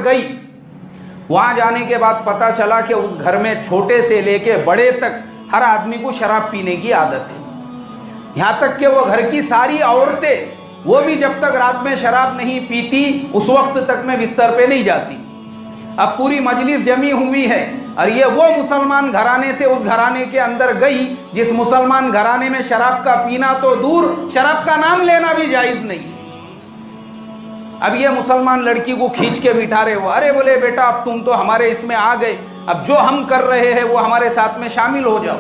पर गई, वहां जाने के बाद पता चला कि उस घर में छोटे से लेके बड़े तक हर आदमी को शराब पीने की आदत है। यहां तक कि वो घर की सारी औरतें, वो भी जब तक रात में शराब नहीं पीती उस वक्त तक में बिस्तर पे नहीं जाती। अब पूरी मजलिस जमी हुई है और ये वो मुसलमान घराने से उस घराने के अंदर गई जिस मुसलमान घराने में शराब का पीना तो दूर, शराब का नाम लेना भी जायज नहीं। अब ये मुसलमान लड़की को खींच के बिठा रहे हो, अरे बोले बेटा अब तुम तो हमारे इसमें आ गए, अब जो हम कर रहे हैं वो हमारे साथ में शामिल हो जाओ।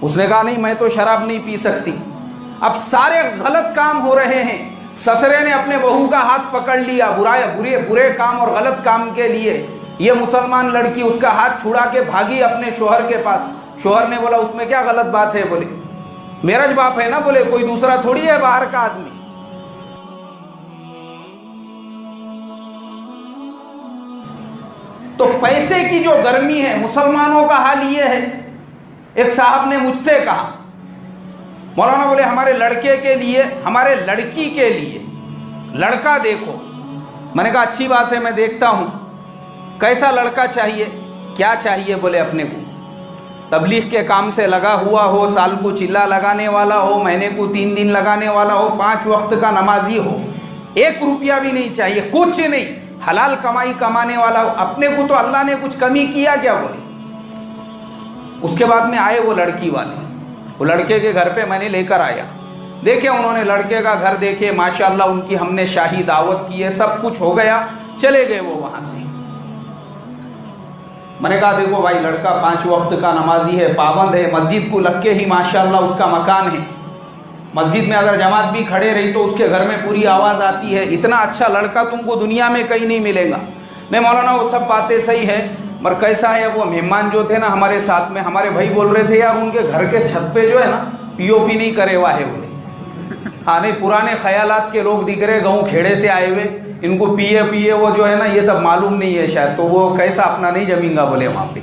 उसने कहा नहीं, मैं तो शराब नहीं पी सकती। अब सारे गलत काम हो रहे हैं। ससुरे ने अपने बहू का हाथ पकड़ लिया बुरे काम और गलत काम के लिए। ये मुसलमान लड़की उसका हाथ छुड़ा के भागी अपने शोहर के पास। शोहर ने बोला उसमें क्या गलत बात है? बोले मेरा ज बाप है ना, बोले कोई दूसरा थोड़ी है बाहर का आदमी। तो पैसे की जो गर्मी है, मुसलमानों का हाल ये है। एक साहब ने मुझसे कहा मौलाना बोले हमारे लड़के के लिए, हमारे लड़की के लिए लड़का देखो। मैंने कहा अच्छी बात है, मैं देखता हूं। कैसा लड़का चाहिए, क्या चाहिए? बोले अपने को तबलीग के काम से लगा हुआ हो, साल को चिल्ला लगाने वाला हो, महीने को 3 दिन लगाने वाला हो, 5 वक्त का नमाजी हो, 1 रुपया भी नहीं चाहिए, कुछ नहीं, हलाल कमाई कमाने वाला हो। अपने को तो अल्लाह ने कुछ कमी किया क्या? बोले। उसके बाद में आए वो लड़की वाले, वो लड़के के घर पे मैंने लेकर आया। देखे उन्होंने लड़के का घर देखे, माशाल्लाह उनकी हमने शाही दावत की है, सब कुछ हो गया, चले गए वो वहां से। मैंने कहा देखो भाई लड़का 5 वक्त का नमाजी है, पाबंद है, मस्जिद को लग के ही माशाल्लाह उसका मकान है। मस्जिद में अगर जमात भी खड़े रही तो उसके घर में पूरी आवाज़ आती है। इतना अच्छा लड़का तुमको दुनिया में कहीं नहीं मिलेगा। नहीं मौलाना वो सब बातें सही है, पर कैसा है वो मेहमान जो थे ना हमारे साथ में, हमारे भाई बोल रहे थे यार उनके घर के छत पे जो है ना पीओपी नहीं करे हुआ है। बोले हाँ नहीं, पुराने ख्यालात के लोग दिख रहे, गाँव खेड़े से आए हुए, इनको पिए वो जो है ना ये सब मालूम नहीं है शायद, तो वो कैसा अपना नहीं जमींगा। बोले वहाँ पे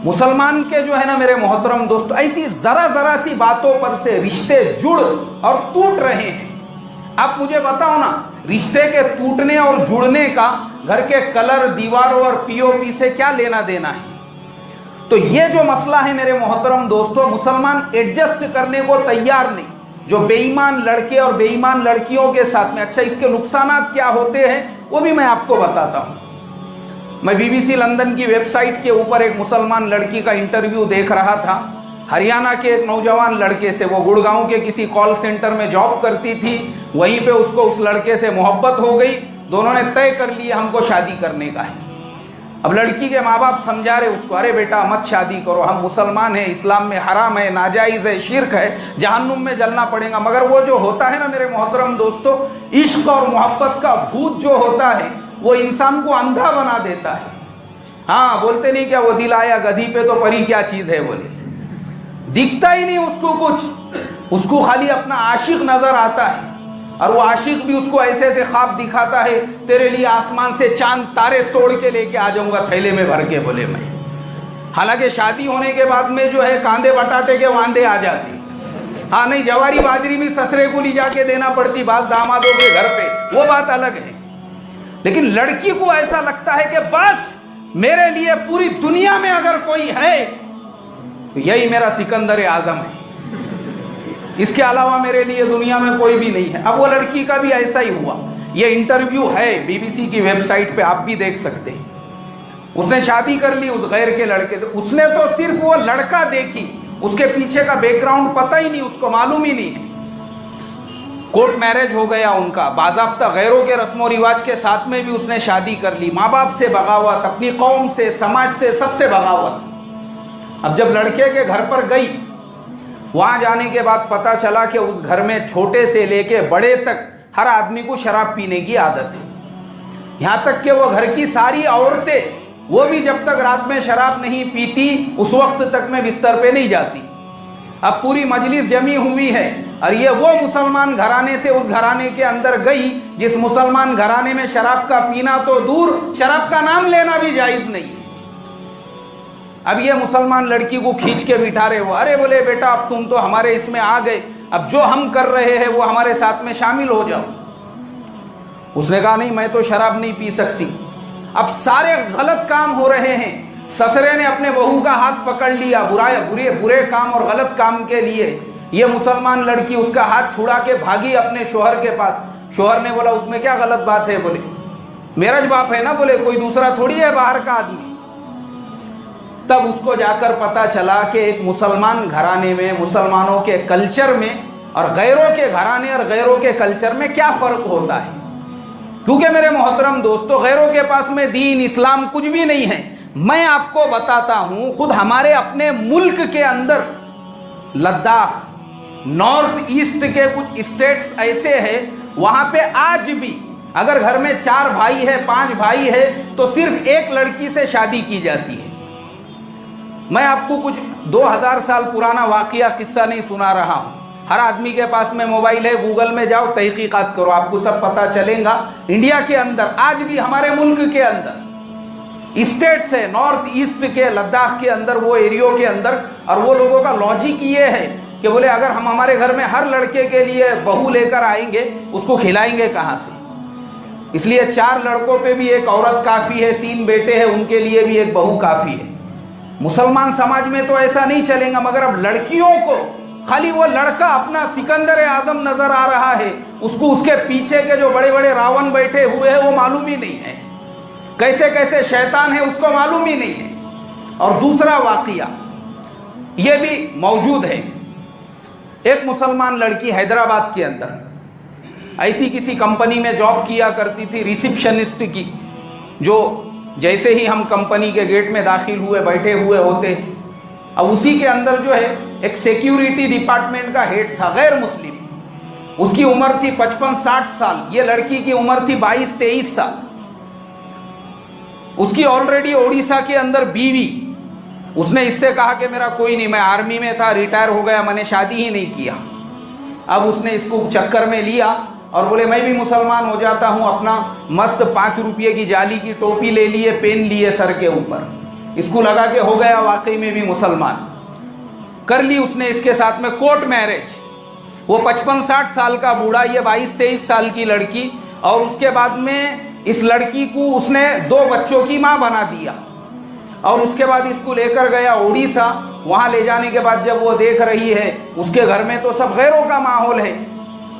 मुसलमान के जो है ना मेरे मोहतरम दोस्तों, ऐसी जरा सी बातों पर से रिश्ते जुड़ और टूट रहे हैं। आप मुझे बताओ ना, रिश्ते के टूटने और जुड़ने का घर के कलर, दीवारों और पीओपी से क्या लेना देना है? तो ये जो मसला है मेरे मोहतरम दोस्तों, मुसलमान एडजस्ट करने को तैयार नहीं, जो बेईमान लड़के और बेईमान लड़कियों के साथ में। अच्छा इसके नुकसानात क्या होते हैं वो भी मैं आपको बताता हूँ। मैं BBC लंदन की वेबसाइट के ऊपर एक मुसलमान लड़की का इंटरव्यू देख रहा था। हरियाणा के एक नौजवान लड़के से, वो गुड़गांव के किसी कॉल सेंटर में जॉब करती थी, वहीं पे उसको उस लड़के से मोहब्बत हो गई। दोनों ने तय कर लिया हमको शादी करने का है। अब लड़की के माँ बाप समझा रहे उसको, अरे बेटा मत शादी करो, हम मुसलमान हैं, इस्लाम में हराम है, नाजायज़ है, शिर्क है, जहन्नुम में जलना पड़ेगा। मगर वो जो होता है ना मेरे मोहतरम दोस्तों, इश्क और मोहब्बत का भूत जो होता है वो इंसान को अंधा बना देता है। हाँ बोलते नहीं क्या, वो दिल आया गधी पे तो परी क्या चीज़ है। बोले दिखता ही नहीं उसको कुछ, उसको खाली अपना आशिक नजर आता है, और वो आशिक भी उसको ऐसे ऐसे ख्वाब दिखाता है, तेरे लिए आसमान से चांद तारे तोड़ के लेके आ जाऊंगा थैले में भर के। बोले मैं, हालांकि शादी होने के बाद में जो है कांदे बटाटे के वांदे आ जाती। हाँ नहीं, जवारी बाजरी भी ससुरे को ले जाके देना पड़ती बास दामादों के घर पे, वो बात अलग है। लेकिन लड़की को ऐसा लगता है कि बस मेरे लिए पूरी दुनिया में अगर कोई है तो यही मेरा सिकंदर आजम है, इसके अलावा मेरे लिए दुनिया में कोई भी नहीं है। अब वो लड़की का भी ऐसा ही हुआ। ये इंटरव्यू है BBC की वेबसाइट पे, आप भी देख सकते हैं। उसने शादी कर ली उस गैर के लड़के से। उसने तो सिर्फ वो लड़का देखी, उसके पीछे का बैकग्राउंड पता ही नहीं, उसको मालूम ही नहीं है। कोर्ट मैरिज हो गया उनका, बाज़ाब्ता गैरों के रस्म और रिवाज के साथ में भी उसने शादी कर ली। माँ बाप से बगावत, अपनी कौम से, समाज से, सबसे बगावत। अब जब लड़के के घर पर गई, वहां जाने के बाद पता चला कि उस घर में छोटे से लेके बड़े तक हर आदमी को शराब पीने की आदत है। यहां तक कि वो घर की सारी औरतें, वो भी जब तक रात में शराब नहीं पीती उस वक्त तक में बिस्तर पे नहीं जाती। अब पूरी मजलिस जमी हुई है और ये वो मुसलमान घराने से उस घराने के अंदर गई जिस मुसलमान घराने में शराब का पीना तो दूर, शराब का नाम लेना भी जायज नहीं है। अब ये मुसलमान लड़की को खींच के बिठा रहे हो, अरे बोले बेटा अब तुम तो हमारे इसमें आ गए, अब जो हम कर रहे हैं वो हमारे साथ में शामिल हो जाओ। उसने कहा नहीं मैं तो शराब नहीं पी सकती। अब सारे गलत काम हो रहे हैं। ससुरे ने अपने बहू का हाथ पकड़ लिया बुरे काम और गलत काम के लिए। ये मुसलमान लड़की उसका हाथ छुड़ा के भागी अपने शोहर के पास। शोहर ने बोला उसमें क्या गलत बात है? बोले मेरा बाप है ना, बोले कोई दूसरा थोड़ी है बाहर का आदमी। तब उसको जाकर पता चला कि एक मुसलमान घराने में, मुसलमानों के कल्चर में और गैरों के घराने और गैरों के कल्चर में क्या फर्क होता है। क्योंकि मेरे मोहतरम दोस्तों, गैरों के पास में दीन इस्लाम कुछ भी नहीं है। मैं आपको बताता हूं, खुद हमारे अपने मुल्क के अंदर लद्दाख, नॉर्थ ईस्ट के कुछ स्टेट्स ऐसे हैं, वहां पे आज भी अगर घर में 4 भाई है, 5 भाई है, तो सिर्फ एक लड़की से शादी की जाती है। मैं आपको कुछ 2000 साल पुराना वाकया किस्सा नहीं सुना रहा हूं। हर आदमी के पास में मोबाइल है, गूगल में जाओ, तहकीकात करो, आपको सब पता चलेगा। इंडिया के अंदर आज भी, हमारे मुल्क के अंदर स्टेट्स है, नॉर्थ ईस्ट के लद्दाख के अंदर, वो एरियो के अंदर, और वो लोगों का लॉजिक ये है कि बोले अगर हम हमारे घर में हर लड़के के लिए बहू लेकर आएंगे, उसको खिलाएंगे कहाँ से? इसलिए 4 लड़कों पे भी एक औरत काफ़ी है, 3 बेटे हैं, उनके लिए भी एक बहू काफ़ी है। मुसलमान समाज में तो ऐसा नहीं चलेगा, मगर अब लड़कियों को खाली वो लड़का अपना सिकंदर आजम नजर आ रहा है, उसको उसके पीछे के जो बड़े बड़े रावण बैठे हुए हैं वो मालूम ही नहीं है, कैसे कैसे शैतान है उसको मालूम ही नहीं है। और दूसरा वाकया ये भी मौजूद है। एक मुसलमान लड़की हैदराबाद के अंदर ऐसी किसी कंपनी में जॉब किया करती थी, रिसेप्शनिस्ट की, जो जैसे ही हम कंपनी के गेट में दाखिल हुए बैठे हुए होते हैं। अब उसी के अंदर जो है एक सिक्योरिटी डिपार्टमेंट का हेड था, गैर मुस्लिम। उसकी उम्र थी 55-60 साल, ये लड़की की उम्र थी 22-23 साल। उसकी ऑलरेडी ओडिशा के अंदर बीवी। उसने इससे कहा कि मेरा कोई नहीं, मैं आर्मी में था, रिटायर हो गया, मैंने शादी ही नहीं किया। अब उसने इसको चक्कर में लिया और बोले मैं भी मुसलमान हो जाता हूँ। अपना मस्त 5 रुपये की जाली की टोपी ले लिए, पेन लिए सर के ऊपर, इसको लगा के हो गया वाकई में भी मुसलमान। कर ली उसने इसके साथ में कोर्ट मैरिज। वो 55-60 साल का बूढ़ा, ये 22-23 साल की लड़की, और उसके बाद में इस लड़की को उसने 2 बच्चों की माँ बना दिया। और उसके बाद इसको लेकर गया उड़ीसा। वहाँ ले जाने के बाद जब वो देख रही है, उसके घर में तो सब गैरों का माहौल है,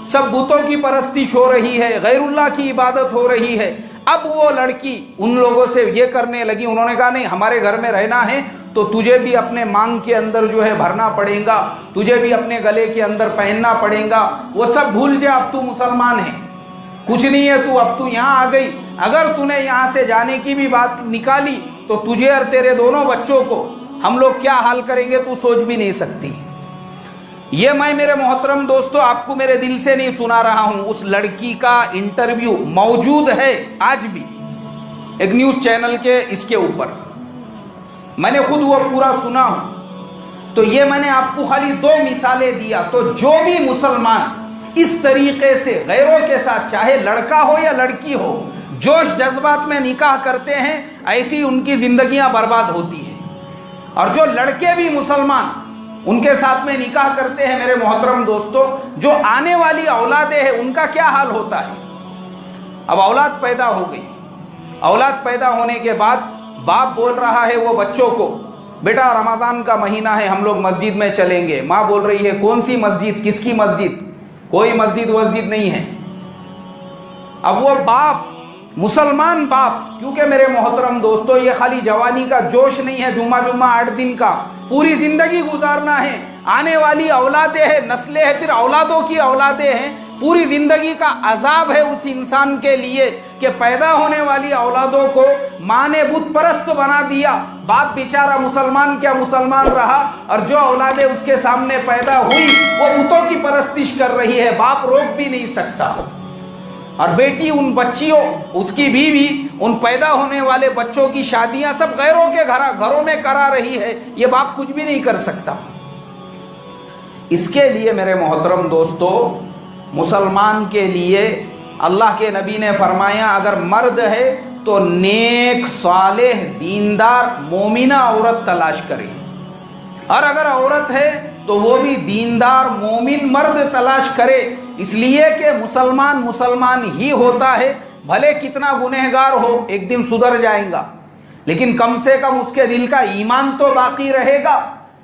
सब बुतों की परस्तिश हो रही है, गैरुल्लाह की इबादत हो रही है। अब वो लड़की उन लोगों से ये करने लगी, उन्होंने कहा नहीं हमारे घर में रहना है तो तुझे भी अपने मांग के अंदर जो है भरना पड़ेगा, तुझे भी अपने गले के अंदर पहनना पड़ेगा। वो सब भूल जा, अब तू मुसलमान है, कुछ नहीं है तू, अब तू यहाँ आ गई। अगर तूने यहाँ से जाने की भी बात निकाली तो तुझे और तेरे दोनों बच्चों को हम लोग क्या हाल करेंगे तू सोच भी नहीं सकती। ये मैं मेरे मोहतरम दोस्तों आपको मेरे दिल से नहीं सुना रहा हूं। उस लड़की का इंटरव्यू मौजूद है आज भी एक न्यूज़ चैनल के इसके ऊपर, मैंने खुद वो पूरा सुना हूं। तो ये मैंने आपको खाली 2 मिसालें दिया। तो जो भी मुसलमान इस तरीके से गैरों के साथ, चाहे लड़का हो या लड़की हो, जोश जज्बात में निकाह करते हैं, ऐसी उनकी जिंदगियां बर्बाद होती हैं। और जो लड़के भी मुसलमान उनके साथ में निकाह करते हैं, मेरे मोहतरम दोस्तों, जो आने वाली औलादें हैं उनका क्या हाल होता है। अब औलाद पैदा हो गई, औलाद पैदा होने के बाद बाप बोल रहा है वो बच्चों को, बेटा रमज़ान का महीना है, हम लोग मस्जिद में चलेंगे। माँ बोल रही है कौन सी मस्जिद, किसकी मस्जिद, कोई मस्जिद वस्जिद नहीं है। अब वो बाप, मुसलमान बाप, क्योंकि मेरे मोहतरम दोस्तों ये खाली जवानी का जोश नहीं है, जुम्मा 8 दिन का, पूरी जिंदगी गुजारना है। आने वाली औलादें हैं, नस्लें हैं, फिर औलादों की औलादें हैं, पूरी जिंदगी का अजाब है उस इंसान के लिए कि पैदा होने वाली औलादों को माँ ने बुत परस्त बना दिया। बाप बेचारा मुसलमान क्या मुसलमान रहा, और जो औलादें उसके सामने पैदा हुई वो बुतों की परस्तिश कर रही है, बाप रोक भी नहीं सकता। और बेटी, उन बच्चियों, उसकी बीवी, उन पैदा होने वाले बच्चों की शादियां सब गैरों के घरों में करा रही है, ये बाप कुछ भी नहीं कर सकता। इसके लिए मेरे मोहतरम दोस्तों, मुसलमान के लिए अल्लाह के नबी ने फरमाया अगर मर्द है तो नेक, सालेह, दीनदार, मोमिना औरत तलाश करे। और अगर औरत है तो वो भी दीनदार मोमिन मर्द तलाश करे, इसलिए कि मुसलमान मुसलमान ही होता है, भले कितना गुनहगार हो एक दिन सुधर जाएगा, लेकिन कम से कम उसके दिल का ईमान तो बाकी रहेगा।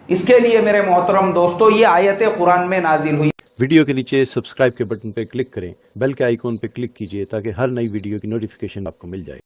इसके लिए मेरे मोहतरम दोस्तों ये आयतें कुरान में नाजिल हुई। वीडियो के नीचे सब्सक्राइब के बटन पर क्लिक करें, बेल के आइकॉन पर क्लिक कीजिए ताकि हर नई वीडियो की नोटिफिकेशन आपको मिल जाए।